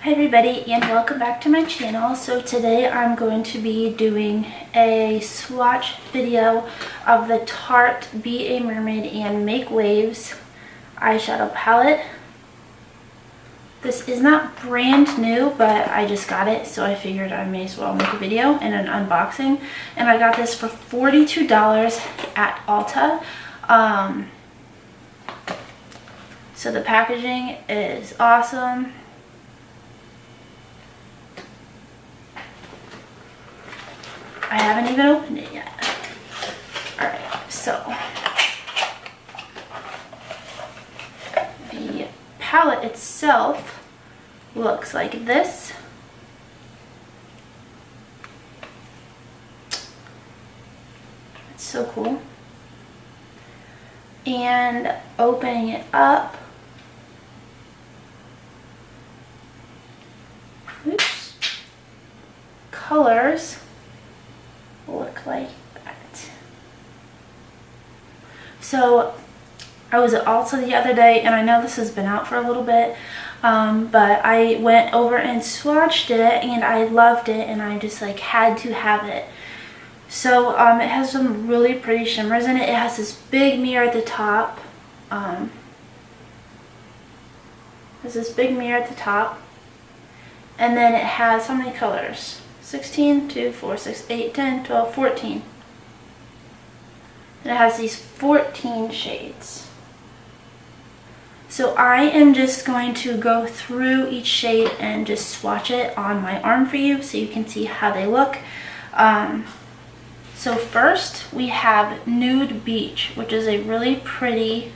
Hi everybody and welcome back to my channel. So today I'm going to be doing a swatch video of the Tarte Be a Mermaid and Make Waves eyeshadow palette. This is not brand new, but I just got it, so I figured I may as well make a video and an unboxing. And I got this for $42 at Ulta. So the packaging is awesome. I haven't even opened it yet. Alright, so the palette itself looks like this. It's so cool. And opening it up, oops, colors look like that. So I was at Ulta the other day, and I know this has been out for a little bit, but I went over and swatched it and I loved it, and I just like had to have it. So it has some really pretty shimmers in it. It has this big mirror at the top. There's this big mirror at the top, and then it has how many colors? 16, 2, 4, 6, 8, 10, 12, 14. And it has these 14 shades. So I am just going to go through each shade and just swatch it on my arm for you so you can see how they look. So first we have Nude Beach, which is a really pretty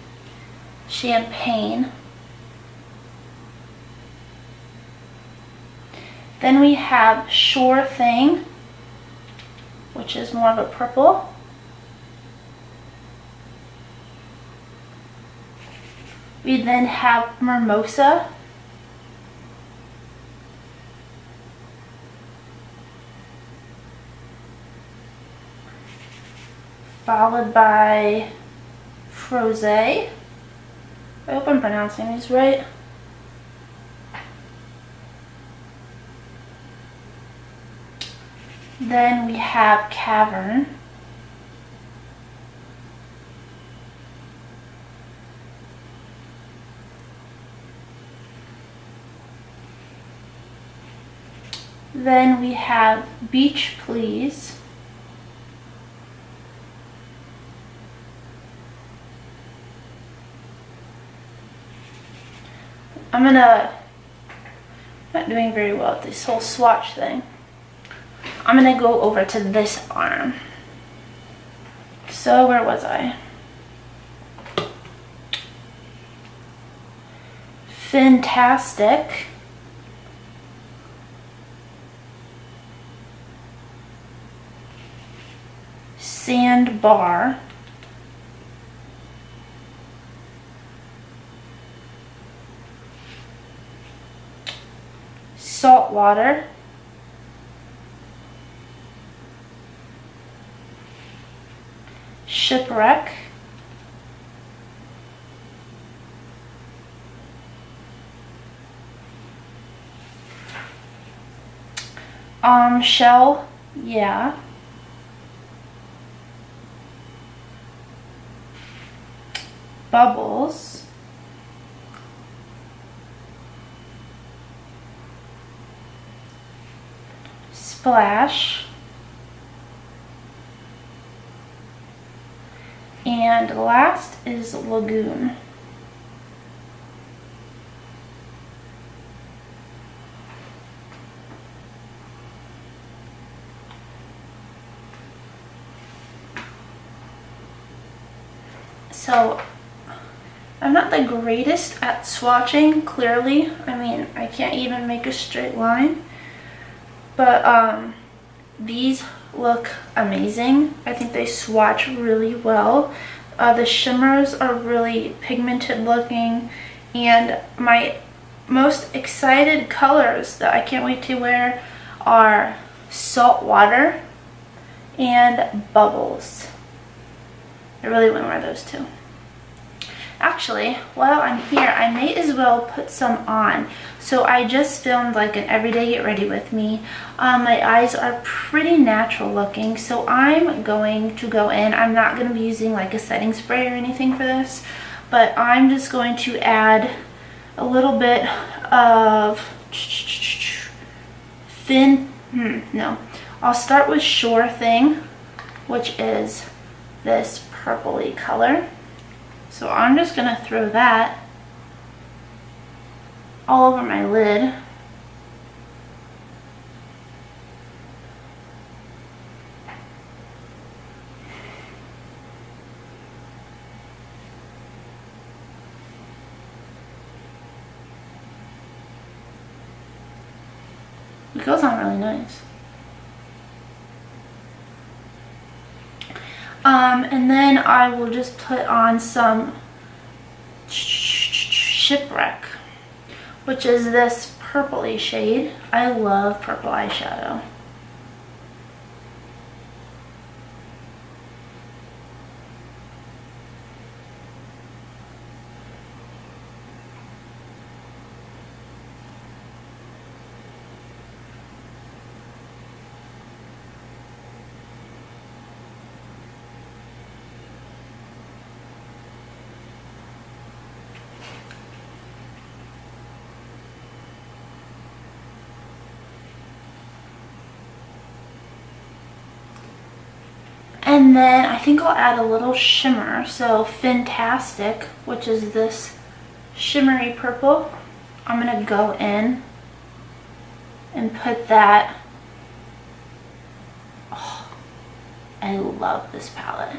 champagne. Then we have Sure Thing, which is more of a purple. We then have Mimosa. Followed by Frosé. I hope I'm pronouncing these right. Then we have Cavern. Then we have Beach Please. I'm not doing very well at this whole swatch thing. I'm gonna go over to this arm. So where was I? Fantastic. Sandbar. Saltwater. Shipwreck. Shell, yeah. Bubbles. Splash. And last is Lagoon. So I'm not the greatest at swatching, clearly. I mean, I can't even make a straight line. But these look amazing. I think they swatch really well. The shimmers are really pigmented looking, and my most excited colors that I can't wait to wear are Saltwater and Bubbles. I really want to wear those too. Actually, while I'm here, I may as well put some on. So I just filmed like an everyday get ready with me. My eyes are pretty natural looking, so I'm going to go in. I'm not going to be using like a setting spray or anything for this, but I'm just going to add a little bit of I'll start with Sure Thing, which is this purpley color. So I'm just going to throw that all over my lid. It goes on really nice. And then I will just put on some Shipwreck, which is this purpley shade. I love purple eyeshadow. And then I think I'll add a little shimmer. So Fantastic, which is this shimmery purple, I'm going to go in and put that. Oh, I love this palette.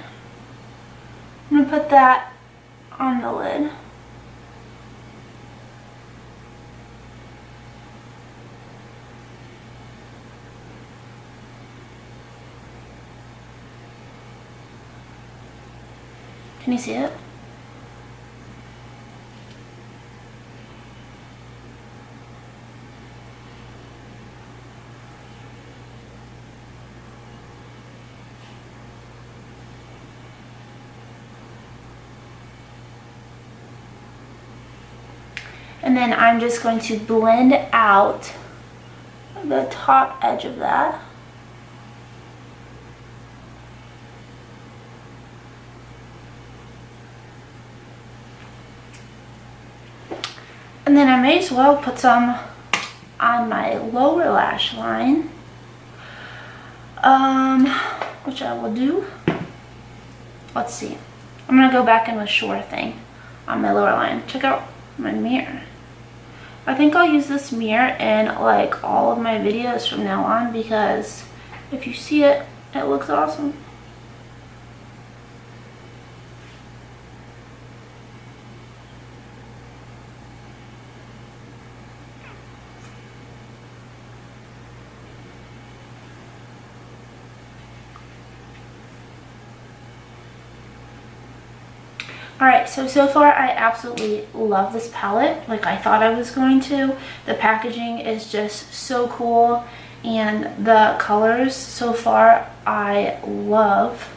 I'm going to put that on the lid. Can you see it? And then I'm just going to blend out the top edge of that. And then I may as well put some on my lower lash line, which I will do. Let's see. I'm going to go back in with Sure Thing on my lower line. Check out my mirror. I think I'll use this mirror in like all of my videos from now on, because if you see it, it looks awesome. Alright, so far I absolutely love this palette, like I thought I was going to. The packaging is just so cool, and the colors so far I love.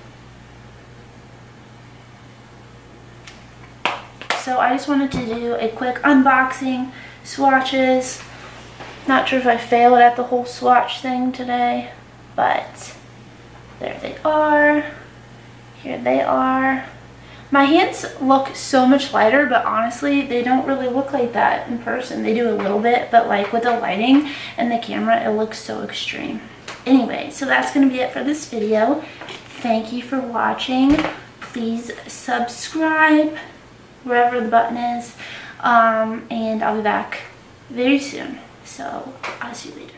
So I just wanted to do a quick unboxing, swatches. Not sure if I failed at the whole swatch thing today, but there they are. Here they are. My hands look so much lighter, but honestly, they don't really look like that in person. They do a little bit, but like with the lighting and the camera, it looks so extreme. Anyway, so that's going to be it for this video. Thank you for watching. Please subscribe wherever the button is, and I'll be back very soon. So I'll see you later.